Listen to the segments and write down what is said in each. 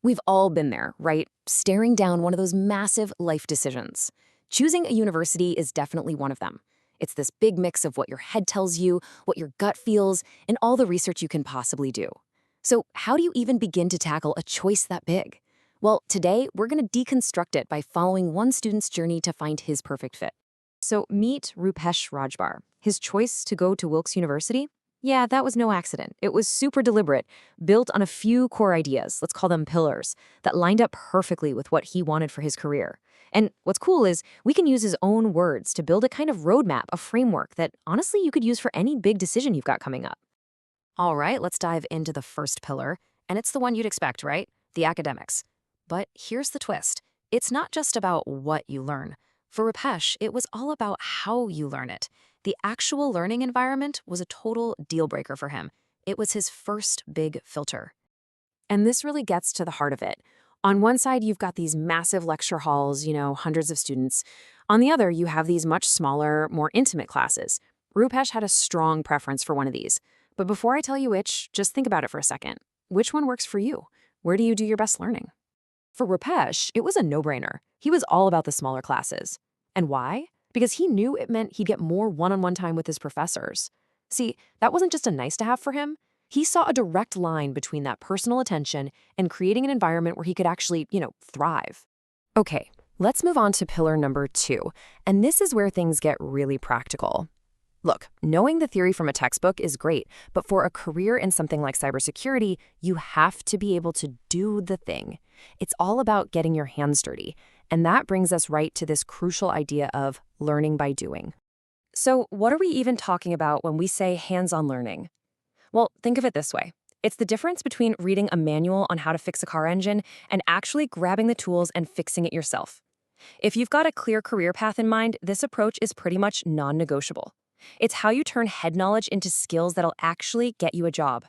We've all been there, right? Staring down one of those massive life decisions. Choosing a university is definitely one of them. It's this big mix of what your head tells you, what your gut feels, and all the research you can possibly do. So, how do you even begin to tackle a choice that big? Well, today we're going to deconstruct it by following one student's journey to find his perfect fit. So, meet Rupesh Rajbar. His choice to go to Wilkes University? Yeah, that was no accident. It was super deliberate, built on a few core ideas, let's call them pillars, that lined up perfectly with what he wanted for his career. And what's cool is we can use his own words to build a kind of roadmap, a framework that honestly you could use for any big decision you've got coming up. All right, let's dive into the first pillar, and it's the one you'd expect, right? The academics. But here's the twist. It's not just about what you learn. For Rupesh, it was all about how you learn it. The actual learning environment was a total deal breaker for him. It was his first big filter. And this really gets to the heart of it. On one side, you've got these massive lecture halls, hundreds of students. On the other, you have these much smaller, more intimate classes. Rupesh had a strong preference for one of these. But before I tell you which, just think about it for a second. Which one works for you? Where do you do your best learning? For Rupesh, it was a no-brainer. He was all about the smaller classes. And why? Because he knew it meant he'd get more one-on-one time with his professors. See, that wasn't just a nice-to-have for him. He saw a direct line between that personal attention and creating an environment where he could actually, thrive. Okay, let's move on to pillar number 2. And this is where things get really practical. Look, knowing the theory from a textbook is great, but for a career in something like cybersecurity, you have to be able to do the thing. It's all about getting your hands dirty. And that brings us right to this crucial idea of learning by doing. So what are we even talking about when we say hands-on learning? Well, think of it this way. It's the difference between reading a manual on how to fix a car engine and actually grabbing the tools and fixing it yourself. If you've got a clear career path in mind, this approach is pretty much non-negotiable. It's how you turn head knowledge into skills that'll actually get you a job.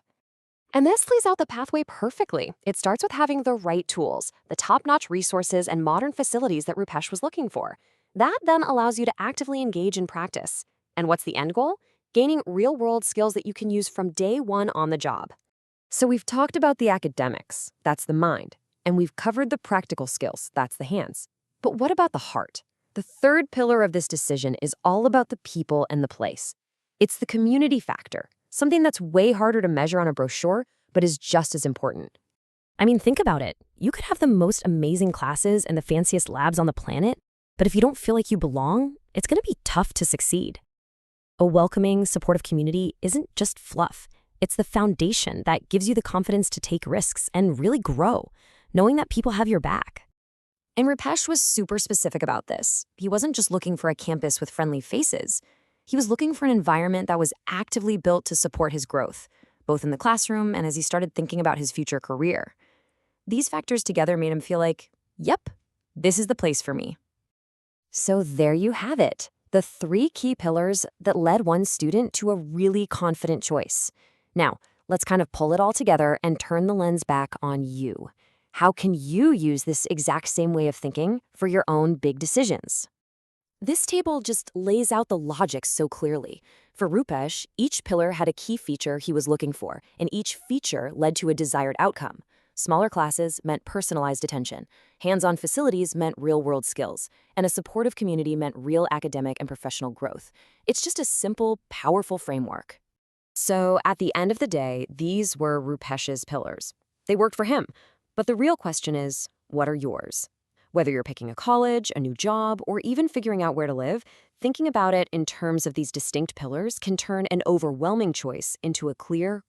And this lays out the pathway perfectly. It starts with having the right tools, the top-notch resources and modern facilities that Rupesh was looking for. That then allows you to actively engage in practice. And what's the end goal? Gaining real-world skills that you can use from day one on the job. So we've talked about the academics, that's the mind, and we've covered the practical skills, that's the hands. But what about the heart? The third pillar of this decision is all about the people and the place. It's the community factor, something that's way harder to measure on a brochure, but is just as important. I mean, think about it. You could have the most amazing classes and the fanciest labs on the planet, but if you don't feel like you belong, it's going to be tough to succeed. A welcoming, supportive community isn't just fluff. It's the foundation that gives you the confidence to take risks and really grow, knowing that people have your back. And Rupesh was super specific about this. He wasn't just looking for a campus with friendly faces. He was looking for an environment that was actively built to support his growth, both in the classroom and as he started thinking about his future career. These factors together made him feel like, yep, this is the place for me. So there you have it. The 3 key pillars that led one student to a really confident choice. Now, let's kind of pull it all together and turn the lens back on you. How can you use this exact same way of thinking for your own big decisions? This table just lays out the logic so clearly. For Rupesh, each pillar had a key feature he was looking for, and each feature led to a desired outcome. Smaller classes meant personalized attention. Hands-on facilities meant real-world skills. And a supportive community meant real academic and professional growth. It's just a simple, powerful framework. So at the end of the day, these were Rupesh's pillars. They worked for him. But the real question is, what are yours? Whether you're picking a college, a new job, or even figuring out where to live, thinking about it in terms of these distinct pillars can turn an overwhelming choice into a clear,